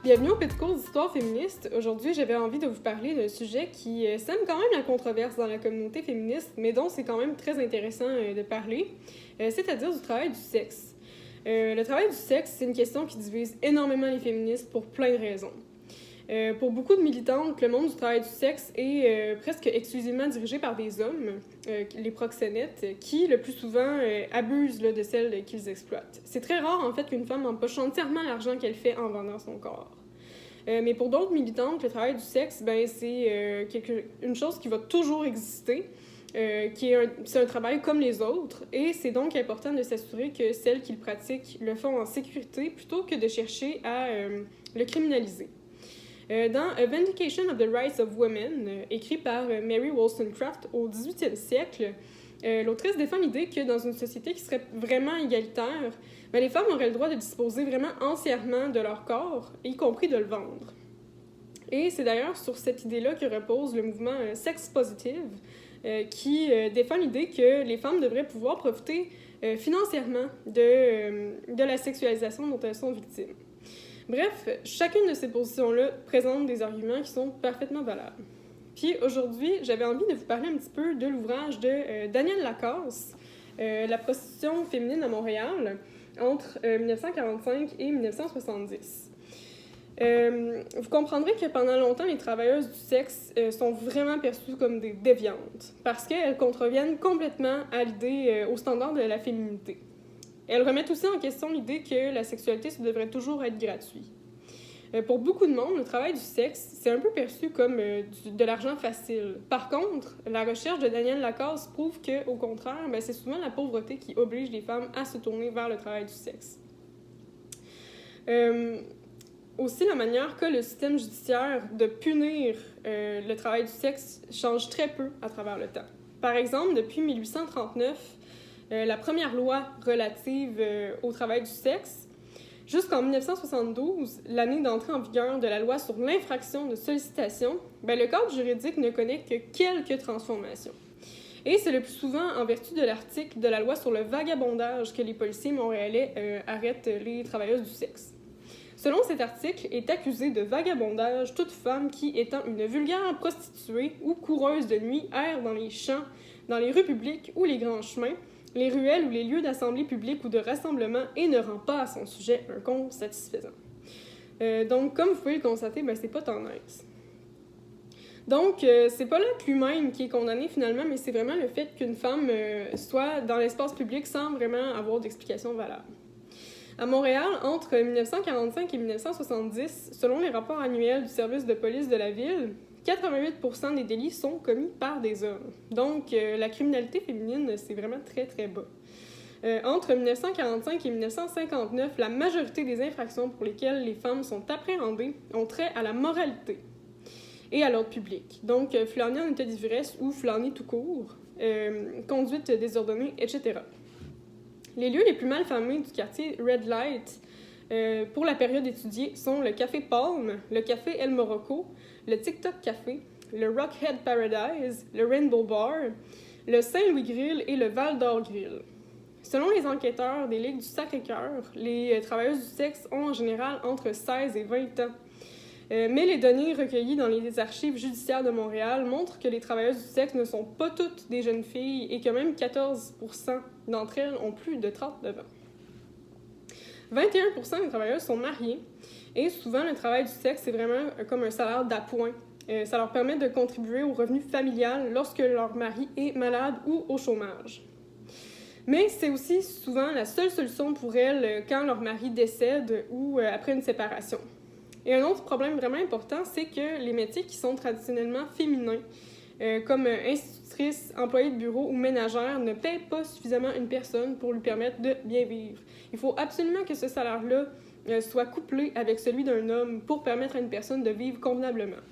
Bienvenue au petit cours d'histoire féministe. Aujourd'hui, j'avais envie de vous parler d'un sujet qui sème quand même la controverse dans la communauté féministe, mais dont c'est quand même très intéressant de parler, c'est-à-dire du travail du sexe. Le travail du sexe, c'est une question qui divise énormément les féministes pour plein de raisons. Pour beaucoup de militantes, le monde du travail du sexe est presque exclusivement dirigé par des hommes, les proxénètes, qui, le plus souvent, abusent de celles qu'ils exploitent. C'est très rare, en fait, qu'une femme empoche entièrement l'argent qu'elle fait en vendant son corps. Mais pour d'autres militantes, le travail du sexe, c'est une chose qui va toujours exister, c'est un travail comme les autres, et c'est donc important de s'assurer que celles qui le pratiquent le font en sécurité plutôt que de chercher à le criminaliser. Dans A Vindication of the Rights of Women, écrit par Mary Wollstonecraft au 18e siècle, l'autrice défend l'idée que dans une société qui serait vraiment égalitaire, les femmes auraient le droit de disposer vraiment entièrement de leur corps, y compris de le vendre. Et c'est d'ailleurs sur cette idée-là que repose le mouvement Sex Positive, qui défend l'idée que les femmes devraient pouvoir profiter financièrement de la sexualisation dont elles sont victimes. Bref, chacune de ces positions-là présente des arguments qui sont parfaitement valables. Puis aujourd'hui, j'avais envie de vous parler un petit peu de l'ouvrage de Danielle Lacasse, La prostitution féminine à Montréal, entre 1945 et 1970. Vous comprendrez que pendant longtemps, les travailleuses du sexe sont vraiment perçues comme des déviantes, parce qu'elles contreviennent complètement à l'idée, au standard de la féminité. Elles remettent aussi en question l'idée que la sexualité, ça devrait toujours être gratuit. Pour beaucoup de monde, le travail du sexe, c'est un peu perçu comme de l'argent facile. Par contre, la recherche de Danielle Lacasse prouve qu'au contraire, c'est souvent la pauvreté qui oblige les femmes à se tourner vers le travail du sexe. Aussi, la manière que le système judiciaire de punir le travail du sexe change très peu à travers le temps. Par exemple, depuis 1839, la première loi relative au travail du sexe, jusqu'en 1972, l'année d'entrée en vigueur de la loi sur l'infraction de sollicitation, le cadre juridique ne connaît que quelques transformations. Et c'est le plus souvent en vertu de l'article de la loi sur le vagabondage que les policiers montréalais arrêtent les travailleuses du sexe. Selon cet article, est accusée de vagabondage toute femme qui, étant une vulgaire prostituée ou coureuse de nuit, erre dans les champs, dans les rues publiques ou les grands chemins, les ruelles ou les lieux d'assemblée publique ou de rassemblement et ne rend pas à son sujet un compte satisfaisant. Donc, comme vous pouvez le constater, c'est pas tant nice. Donc, c'est pas l'acte lui-même qui est condamné finalement, mais c'est vraiment le fait qu'une femme soit dans l'espace public sans vraiment avoir d'explication valable. À Montréal, entre 1945 et 1970, selon les rapports annuels du service de police de la ville, 88% des délits sont commis par des hommes. Donc, la criminalité féminine, c'est vraiment très, très bas. Entre 1945 et 1959, la majorité des infractions pour lesquelles les femmes sont appréhendées ont trait à la moralité et à l'ordre public. Donc, flâner en état d'ivresse ou flâner tout court, conduite désordonnée, etc. Les lieux les plus mal famés du quartier Red Light pour la période étudiée sont le Café Palm, le Café El Morocco, le TikTok Café, le Rockhead Paradise, le Rainbow Bar, le Saint-Louis Grill et le Val d'Or Grill. Selon les enquêteurs des Ligues du Sacré-Cœur, les travailleuses du sexe ont en général entre 16 et 20 ans. Mais les données recueillies dans les archives judiciaires de Montréal montrent que les travailleuses du sexe ne sont pas toutes des jeunes filles et que même 14% d'entre elles ont plus de 39 ans. 21% des travailleuses sont mariées et souvent le travail du sexe c'est vraiment comme un salaire d'appoint. Ça leur permet de contribuer au revenu familial lorsque leur mari est malade ou au chômage. Mais c'est aussi souvent la seule solution pour elles quand leur mari décède ou après une séparation. Et un autre problème vraiment important, c'est que les métiers qui sont traditionnellement féminins, comme institutrice, employée de bureau ou ménagère, ne paient pas suffisamment une personne pour lui permettre de bien vivre. Il faut absolument que ce salaire-là soit couplé avec celui d'un homme pour permettre à une personne de vivre convenablement.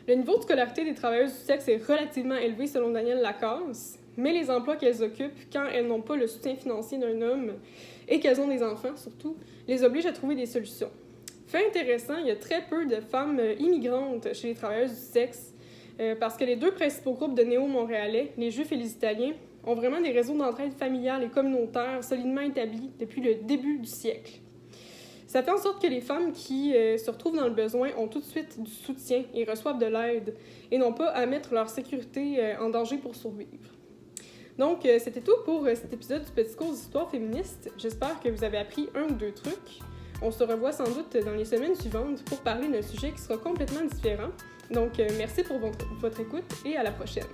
Le niveau de scolarité des travailleuses du sexe est relativement élevé selon Danielle Lacasse, mais les emplois qu'elles occupent, quand elles n'ont pas le soutien financier d'un homme et qu'elles ont des enfants surtout, les obligent à trouver des solutions. Fait intéressant, il y a très peu de femmes immigrantes chez les travailleuses du sexe parce que les deux principaux groupes de néo-montréalais, les Juifs et les Italiens, ont vraiment des réseaux d'entraide familiale et communautaire solidement établis depuis le début du siècle. Ça fait en sorte que les femmes qui se retrouvent dans le besoin ont tout de suite du soutien et reçoivent de l'aide et n'ont pas à mettre leur sécurité en danger pour survivre. Donc, c'était tout pour cet épisode du Petit cours d'histoire féministe. J'espère que vous avez appris un ou deux trucs. On se revoit sans doute dans les semaines suivantes pour parler d'un sujet qui sera complètement différent. Donc, merci pour votre écoute et à la prochaine.